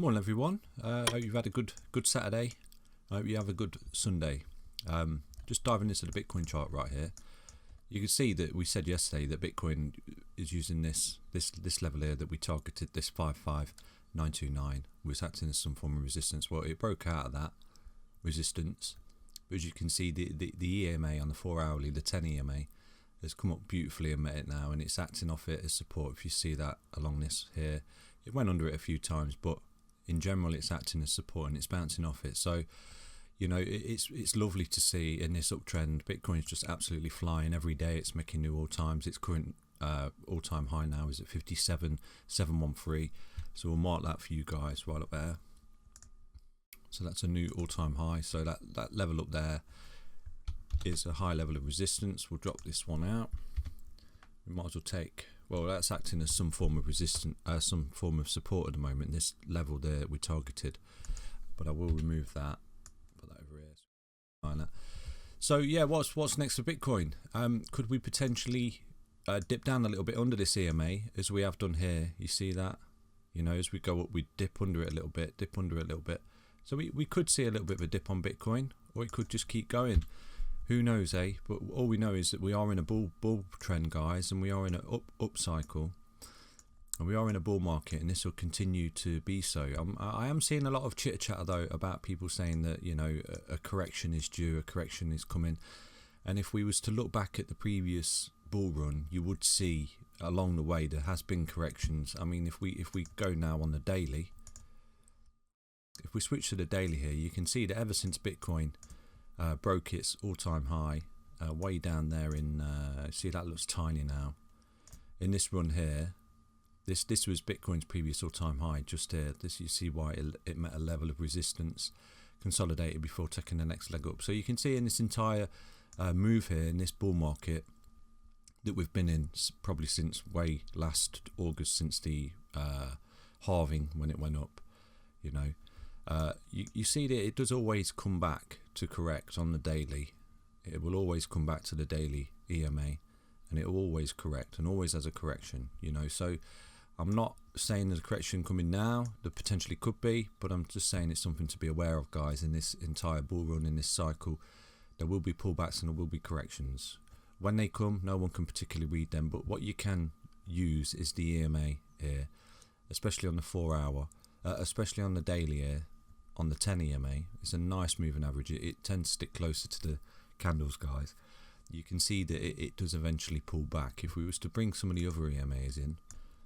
Morning, everyone. Hope you've had a good Saturday. I hope you have a good Sunday. Just diving into the Bitcoin chart right here. You can see that we said yesterday that Bitcoin is using this level here that we targeted, this 55929, was acting as some form of resistance. Well, it broke out of that resistance, but as you can see, the EMA on the 4 hourly, the 10 EMA, has come up beautifully and met it now, and it's acting off it as support. If you see that along this here, it went under it a few times, but in general it's acting as support and it's bouncing off it. So it's lovely to see in this uptrend. Bitcoin's just absolutely flying every day. It's making new all-times. Its current all-time high now is at 57,713. So we'll mark that for you guys right up there. So that's a new all-time high. So that level up there is a high level of resistance. We'll drop this one out. We might as well take, well, that's acting as some form of resistance, some form of support at the moment. This level there we targeted, but I will remove that. Put that over here. So yeah, what's next for Bitcoin? Could we potentially dip down a little bit under this EMA as we have done here? You see that? As we go up, we dip under it a little bit, So we could see a little bit of a dip on Bitcoin, or it could just keep going. Who knows, eh? But all we know is that we are in a bull trend, guys, and we are in an up cycle, and we are in a bull market, and this will continue to be so. I am seeing a lot of chitter chatter though about people saying that a correction is due, a correction is coming, and if we was to look back at the previous bull run, you would see along the way there has been corrections. I mean, if we go now on the daily, if we switch to the daily here, you can see that ever since Bitcoin broke its all-time high way down there in see, that looks tiny now. In this run here, this was Bitcoin's previous all-time high just here. This, you see why it met a level of resistance, consolidated before taking the next leg up. So you can see in this entire move here in this bull market that we've been in probably since way last August, since the halving when it went up, you see that it does always come back to correct on the daily. It will always come back to the daily EMA, and it will always correct, and always has a correction. So I'm not saying there's a correction coming now. There potentially could be, but I'm just saying it's something to be aware of, guys. In this entire bull run, in this cycle, there will be pullbacks and there will be corrections. When they come, no one can particularly read them, but what you can use is the EMA here, especially on the 4 hour, especially on the daily here. On the 10 EMA, it's a nice moving average. It tends to stick closer to the candles, guys. You can see that it does eventually pull back. If we was to bring some of the other EMAs in,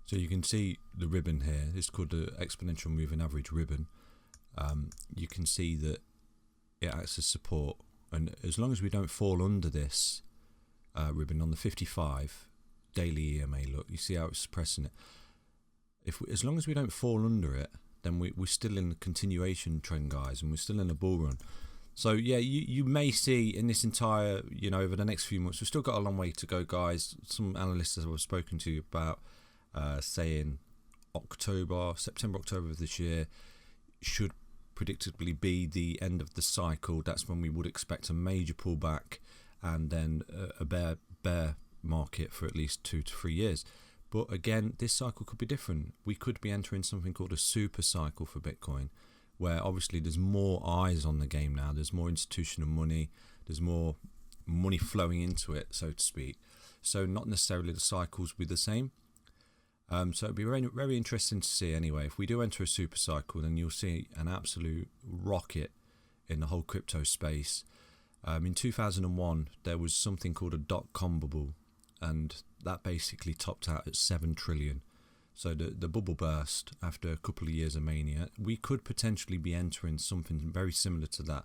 so you can see the ribbon here, it's called the exponential moving average ribbon. You can see that it acts as support, and as long as we don't fall under this ribbon on the 55 daily EMA, look, you see how it's suppressing it. As long as we don't fall under it, then we're still in the continuation trend, guys, and we're still in a bull run. So yeah, you may see in this entire, over the next few months, we've still got a long way to go, guys. Some analysts I've spoken to about saying September, October of this year should predictably be the end of the cycle. That's when we would expect a major pullback and then a bear market for at least 2 to 3 years. But again, this cycle could be different. We could be entering something called a super cycle for Bitcoin, where obviously there's more eyes on the game now. There's more institutional money. There's more money flowing into it, so to speak. So not necessarily the cycles will be the same. So it'd be very, very interesting to see anyway. If we do enter a super cycle, then you'll see an absolute rocket in the whole crypto space. In 2001, there was something called a dot-com bubble, and that basically topped out at 7 trillion. So the bubble burst after a couple of years of mania. We could potentially be entering something very similar to that.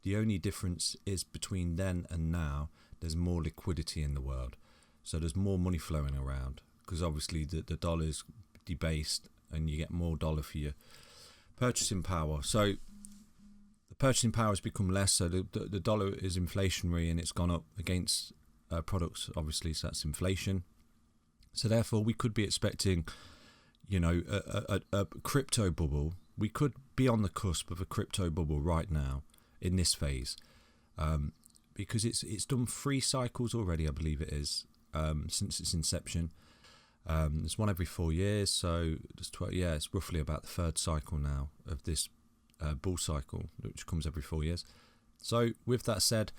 The only difference is between then and now, there's more liquidity in the world. So there's more money flowing around, because obviously the dollar's debased and you get more dollar for your purchasing power. So the purchasing power has become less, so the dollar is inflationary and it's gone up against products, obviously, so that's inflation. So therefore we could be expecting a crypto bubble. We could be on the cusp of a crypto bubble right now in this phase, because it's done 3 cycles already, I believe it is, since its inception. There's one every 4 years, so yeah, it's roughly about the third cycle now of this bull cycle, which comes every 4 years. So with that said,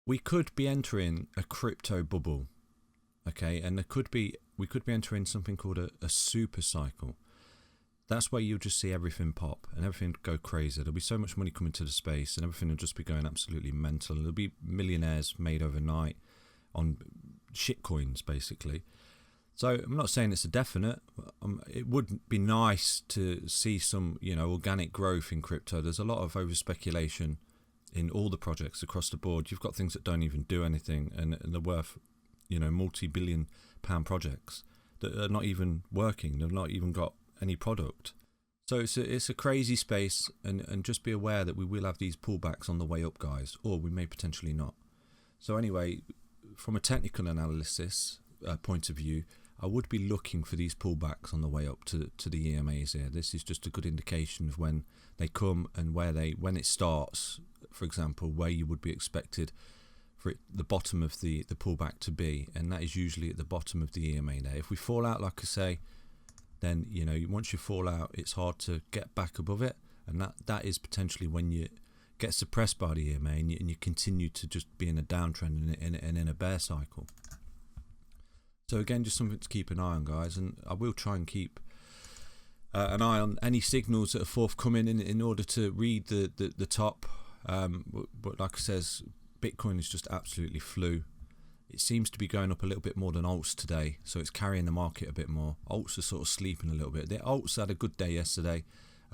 we could be entering a crypto bubble, okay, and we could be entering something called a super cycle. That's where you'll just see everything pop and everything go crazy. There'll be so much money coming to the space and everything will just be going absolutely mental. There'll be millionaires made overnight on shit coins, basically. So I'm not saying it's a definite. It would be nice to see some, organic growth in crypto. There's a lot of over speculation in all the projects across the board. You've got things that don't even do anything and they're worth, multi-billion pound projects that are not even working. They've not even got any product. So it's a crazy space, and just be aware that we will have these pullbacks on the way up, guys, or we may potentially not. So anyway, from a technical analysis point of view, I would be looking for these pullbacks on the way up to the EMAs here. This is just a good indication of when they come and when it starts, for example, where you would be expected for the bottom of the pullback to be, and that is usually at the bottom of the EMA there. If we fall out, like I say, then once you fall out, it's hard to get back above it, and that is potentially when you get suppressed by the EMA and you continue to just be in a downtrend and in a bear cycle. So again, just something to keep an eye on, guys, and I will try and keep an eye on any signals that are forthcoming in order to read the top. But like I says, Bitcoin is just absolutely flew. It seems to be going up a little bit more than alts today, so it's carrying the market a bit more. Alts are sort of sleeping a little bit. The alts had a good day yesterday.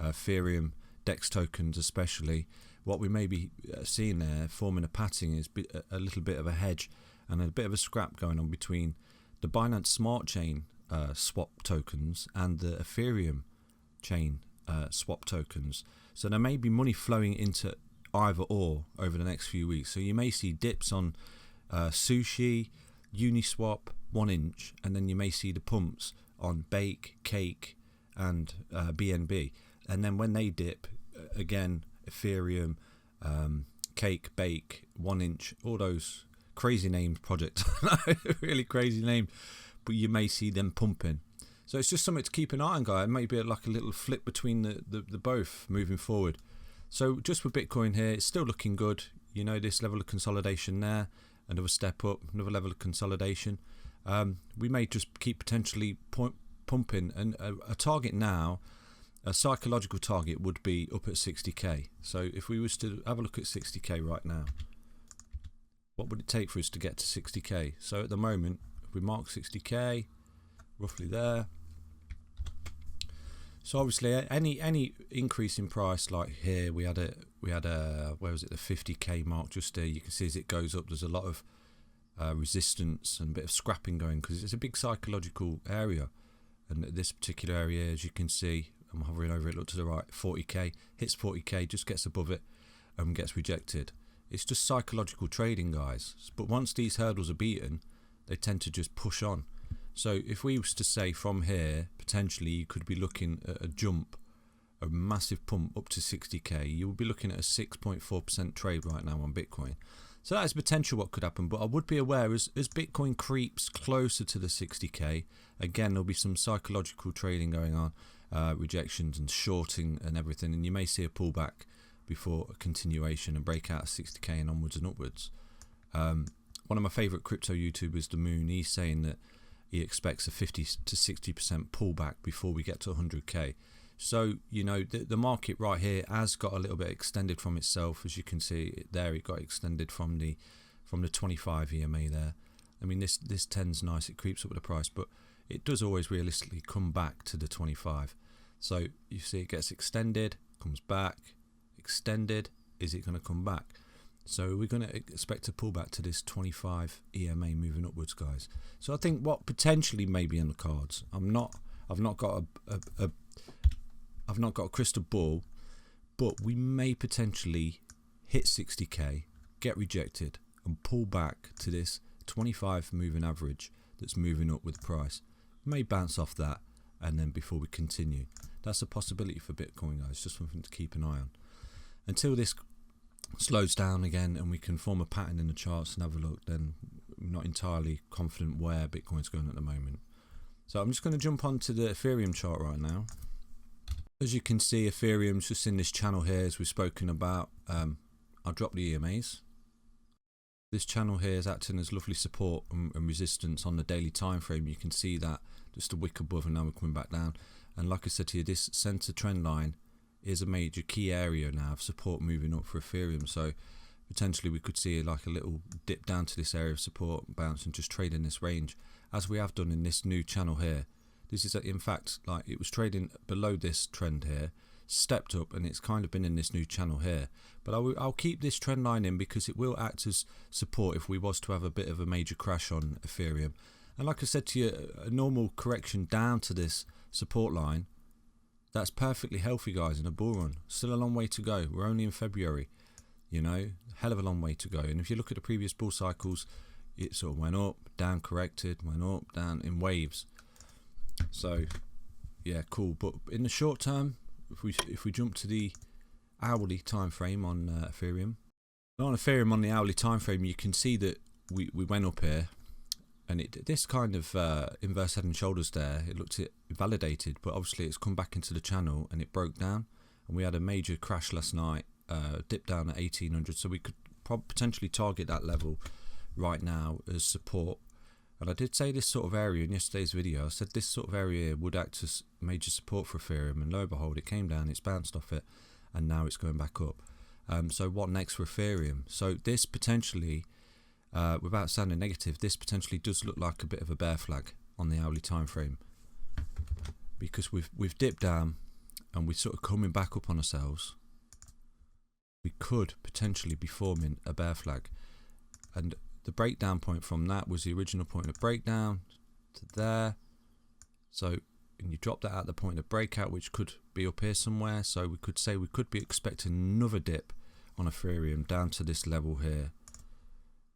Ethereum, DEX tokens especially. What we may be seeing there forming a pattern is a little bit of a hedge and a bit of a scrap going on between the Binance Smart Chain swap tokens and the Ethereum chain swap tokens. So there may be money flowing into either or over the next few weeks. So you may see dips on Sushi, Uniswap, 1 inch, and then you may see the pumps on Bake, Cake, and BNB. And then when they dip, again, Ethereum, Cake, Bake, 1 inch, all those crazy named projects, really crazy name, but you may see them pumping. So it's just something to keep an eye on, guys. It may be like a little flip between the both moving forward. So just with Bitcoin here, it's still looking good. This level of consolidation there. Another step up, another level of consolidation. We may just keep potentially pumping, and a target now, a psychological target would be up at 60k. So if we was to have a look at 60k right now, what would it take for us to get to 60k? So at the moment, if we mark 60k, roughly there. So obviously, any increase in price, like here, we had a where was it, the 50k mark just there. You can see as it goes up, there's a lot of resistance and a bit of scrapping going, because it's a big psychological area. And this particular area, as you can see, I'm hovering over it, look to the right, 40k, hits 40k, just gets above it and gets rejected. It's just psychological trading, guys. But once these hurdles are beaten, they tend to just push on. So if we was to say from here, potentially you could be looking at a jump, a massive pump up to 60k. You would be looking at a 6.4% trade right now on Bitcoin. So that is potential what could happen, but I would be aware as Bitcoin creeps closer to the 60k, again there'll be some psychological trading going on, rejections and shorting and everything, and you may see a pullback before a continuation and breakout of 60k and onwards and upwards. One of my favourite crypto YouTubers, The Moon, he's saying that he expects a 50 to 60% pullback before we get to 100k. So, the market right here has got a little bit extended from itself. As you can see there, it got extended from the 25 EMA there. I mean, this tends nice, it creeps up with the price, but it does always realistically come back to the 25. So you see it gets extended, comes back, extended. Is it going to come back? So we're going to expect a pullback to this 25 EMA moving upwards, guys. So I think what potentially may be in the cards, I've not got a crystal ball, but we may potentially hit 60k, get rejected, and pull back to this 25 moving average that's moving up with the price. We may bounce off that, and then before we continue, that's a possibility for Bitcoin, guys. Just something to keep an eye on. Until this slows down again and we can form a pattern in the charts and have a look, then not entirely confident where Bitcoin's going at the moment. So I'm just going to jump onto the Ethereum chart right now. As you can see, Ethereum's just in this channel here, as we've spoken about. I'll drop the EMAs. This channel here is acting as lovely support and resistance on the daily time frame. You can see that just a wick above, and now we're coming back down. And like I said to you, this center trend line is a major key area now of support moving up for Ethereum. So potentially we could see like a little dip down to this area of support, bounce and just trade in this range, as we have done in this new channel here. This is in fact, like, it was trading below this trend here, stepped up, and it's kind of been in this new channel here. But I'll keep this trend line in because it will act as support if we was to have a bit of a major crash on Ethereum. And like I said to you, a normal correction down to this support line, that's perfectly healthy, guys, in a bull run. Still a long way to go. We're only in February, you know, hell of a long way to go. And if you look at the previous bull cycles, it sort of went up, down, corrected, went up, down in waves. So yeah, cool. But in the short term, if we jump to the hourly time frame on Ethereum, on Ethereum on the hourly time frame, you can see that we went up here, and this kind of inverse head and shoulders there, it looked validated, but obviously it's come back into the channel and it broke down, and we had a major crash last night, dip down at 1800. So we could potentially target that level right now as support. And I did say this sort of area in yesterday's video. I said this sort of area would act as major support for Ethereum, and lo and behold, it came down, it's bounced off it, and now it's going back up. So what next for Ethereum? So this potentially, without sounding negative, this potentially does look like a bit of a bear flag on the hourly time frame, because we've dipped down and we're sort of coming back up on ourselves. We could potentially be forming a bear flag, and the breakdown point from that was the original point of breakdown to there. So, and you drop that at the point of breakout, which could be up here somewhere. So we could say we could be expecting another dip on Ethereum down to this level here.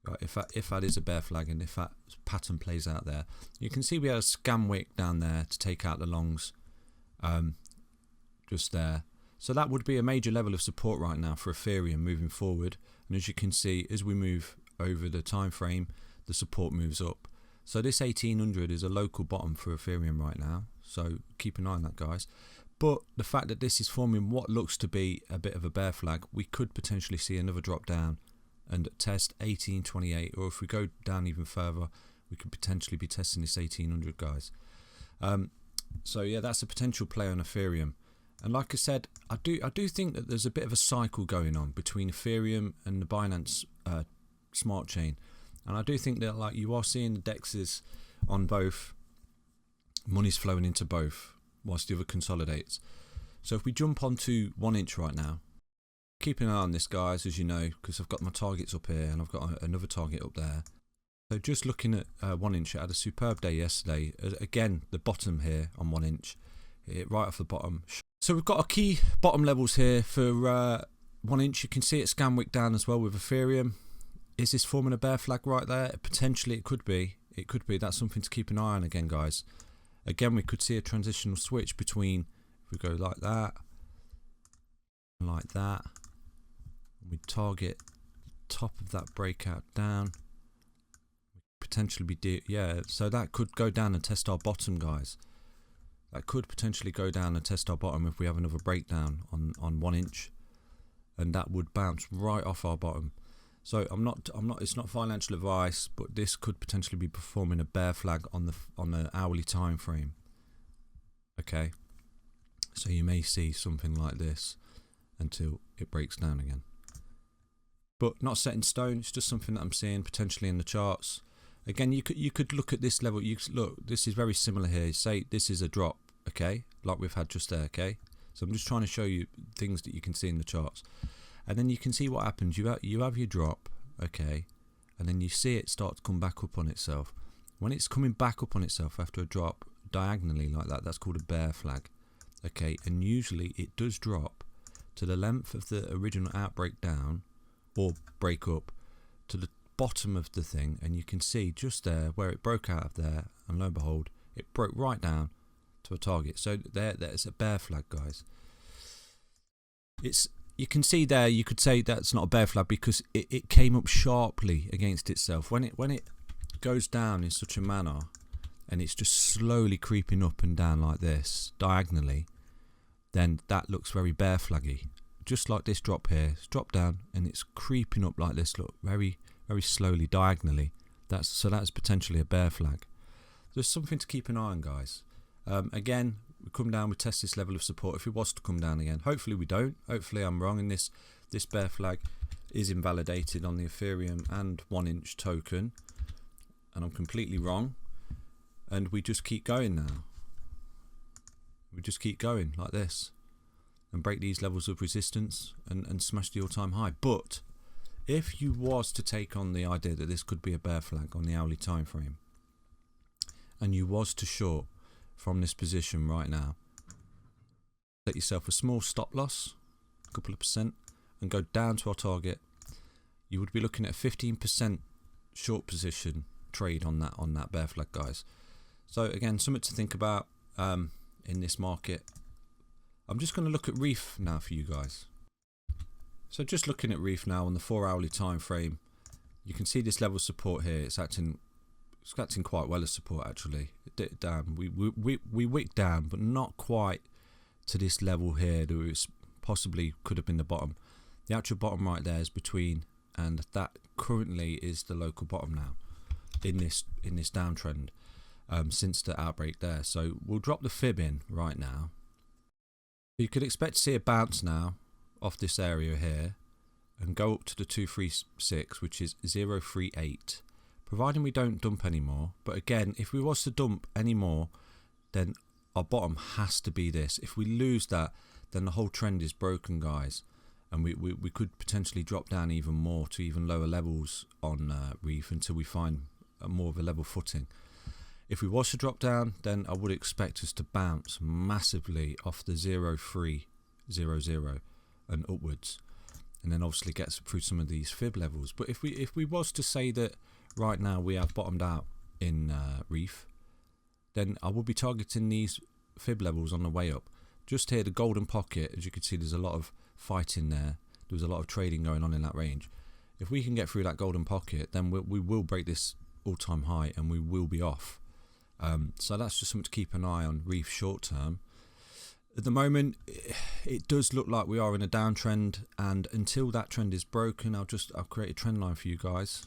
Right, if that is a bear flag, and if that pattern plays out there, you can see we had a scam wick down there to take out the longs, just there. So that would be a major level of support right now for Ethereum moving forward. And as you can see, as we move over the time frame, the support moves up. So this 1800 is a local bottom for Ethereum right now, so keep an eye on that, guys. But the fact that this is forming what looks to be a bit of a bear flag, we could potentially see another drop down and test 1828, or if we go down even further, we could potentially be testing this 1800, guys. So yeah, that's a potential play on Ethereum. And like I said, I do think that there's a bit of a cycle going on between Ethereum and the Binance smart chain, and I do think that, like, you are seeing the dexes on both, money's flowing into both whilst the other consolidates. So if we jump onto 1 inch right now, keep an eye on this, guys, as you know, because I've got my targets up here and I've got another target up there. So just looking at 1 inch, it had a superb day yesterday. Again, the bottom here on 1 inch, it right off the bottom. So we've got our key bottom levels here for 1 inch. You can see it scan wick down as well with Ethereum. Is this forming a bear flag right there? Potentially it could be. It could be. That's something to keep an eye on again, guys. Again, we could see a transitional switch between, if we go like that, and like that, and we target the top of that breakout down, potentially be, yeah, so that could go down and test our bottom, guys. That could potentially go down and test our bottom if we have another breakdown on 1 inch, and that would bounce right off our bottom. So it's not financial advice, but this could potentially be performing a bear flag on the hourly time frame. Okay, so you may see something like this until it breaks down again, but not set in stone. It's just something that I'm seeing potentially in the charts. Again, you could look at this level. You look, this is very similar here. Say this is a drop, okay, like we've had just there. Okay, so I'm just trying to show you things that you can see in the charts. And then you can see what happens. You have your drop, okay, and then you see it start to come back up on itself. When it's coming back up on itself after a drop diagonally like that, that's called a bear flag, okay. And usually it does drop to the length of the original outbreak down, or break up to the bottom of the thing, and you can see just there where it broke out of there, and lo and behold, it broke right down to a target. So there's a bear flag, guys. You can see there, you could say that's not a bear flag because it came up sharply against itself. When it goes down in such a manner and it's just slowly creeping up and down like this diagonally, then that looks very bear flaggy. Just like this drop here, it's dropped down and it's creeping up like this, look, very slowly diagonally. That's potentially a bear flag. There's something to keep an eye on, guys. Again, we come down, we test this level of support. If it was to come down again, hopefully we don't. Hopefully I'm wrong and this bear flag is invalidated on the Ethereum and 1 inch token, and I'm completely wrong, and we just keep going now. We just keep going like this and break these levels of resistance and smash the all-time high. But if you was to take on the idea that this could be a bear flag on the hourly time frame, and you was to short from this position right now, set yourself a small stop loss, a couple of percent, and go down to our target, you would be looking at a 15% short position trade on that bear flag, guys. So again, something to think about in this market. I'm just going to look at Reef now for you guys. So just looking at Reef now on the 4 hourly time frame, you can see this level of support here. It's acting quite well as support actually. It did down. We wicked down, but not quite to this level here. There was possibly could have been the bottom. The actual bottom right there is between, and that currently is the local bottom now in this downtrend since the outbreak there. So we'll drop the fib in right now. You could expect to see a bounce now off this area here and go up to the 236, which is 038, providing we don't dump anymore. But again, if we was to dump any more, then our bottom has to be this. If we lose that, then the whole trend is broken, guys, and we could potentially drop down even more to even lower levels on Reef until we find more of a level footing. If we was to drop down, then I would expect us to bounce massively off the 0300 and upwards, and then obviously get through some of these fib levels. But if we was to say that right now we have bottomed out in Reef, then I will be targeting these fib levels on the way up. Just here, the golden pocket, as you can see, there's a lot of fighting there. There was a lot of trading going on in that range. If we can get through that golden pocket, then we will break this all-time high and we will be off. So that's just something to keep an eye on Reef short term. At the moment, it does look like we are in a downtrend, and until that trend is broken, I'll create a trend line for you guys.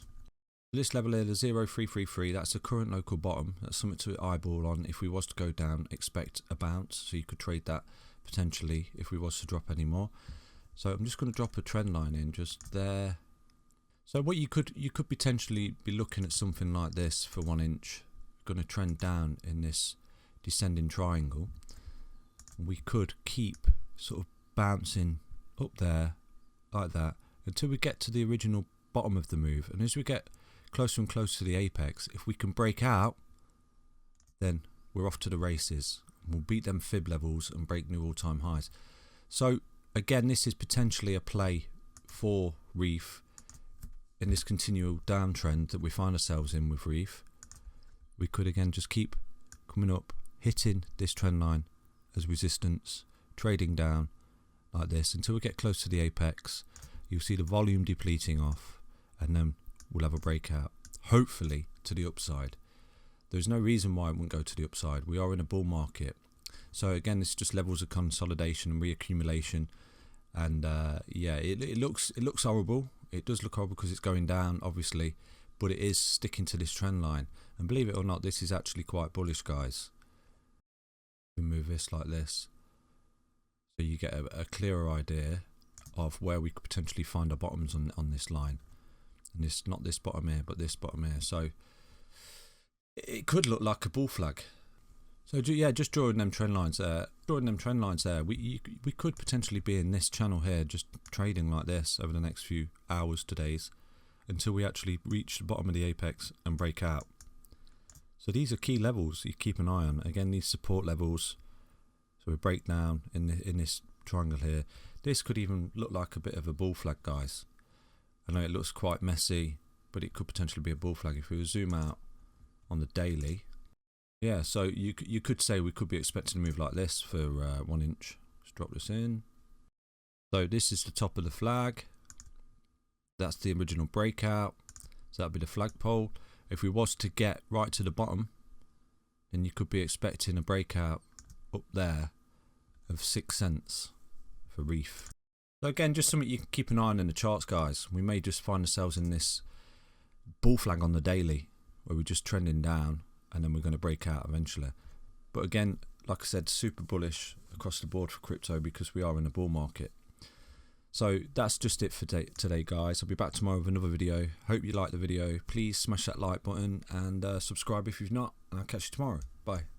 This level here, the 0333, that's the current local bottom. That's something to eyeball on. If we was to go down, expect a bounce, so you could trade that potentially if we was to drop any more. So I'm just going to drop a trend line in just there. So what you could potentially be looking at something like this for 1 inch. Going to trend down in this descending triangle. We could keep sort of bouncing up there like that until we get to the original bottom of the move, and as we get closer and closer to the apex, if we can break out, then we're off to the races. We'll beat them fib levels and break new all-time highs. So again, this is potentially a play for Reef in this continual downtrend that we find ourselves in with Reef. We could again just keep coming up, hitting this trend line as resistance, trading down like this until we get close to the apex. You'll see the volume depleting off, and then we'll have a breakout, hopefully to the upside. There's no reason why it wouldn't go to the upside. We are in a bull market. So again, it's just levels of consolidation and reaccumulation. And yeah, it looks horrible. It does look horrible because it's going down, obviously, but it is sticking to this trend line. And believe it or not, this is actually quite bullish, guys. We move this like this, so you get a clearer idea of where we could potentially find our bottoms on this line. And this, not this bottom here, but this bottom here. So it could look like a bull flag. So yeah, just drawing them trend lines there. We could potentially be in this channel here, just trading like this over the next few hours to days, until we actually reach the bottom of the apex and break out. So these are key levels you keep an eye on. Again, these support levels. So we break down in this triangle here. This could even look like a bit of a bull flag, guys. I know it looks quite messy, but it could potentially be a bull flag if we zoom out on the daily. Yeah, so you could say we could be expecting to move like this for 1 inch. Let's drop this in. So this is the top of the flag. That's the original breakout. So that'll be the flagpole. if we was to get right to the bottom, then you could be expecting a breakout up there of 6 cents for Reef. So again, just something you can keep an eye on in the charts, guys. We may just find ourselves in this bull flag on the daily where we're just trending down and then we're going to break out eventually. But again, like I said, super bullish across the board for crypto because we are in a bull market. So that's just it for today, guys. I'll be back tomorrow with another video. Hope you liked the video. Please smash that like button and subscribe if you've not. And I'll catch you tomorrow. Bye.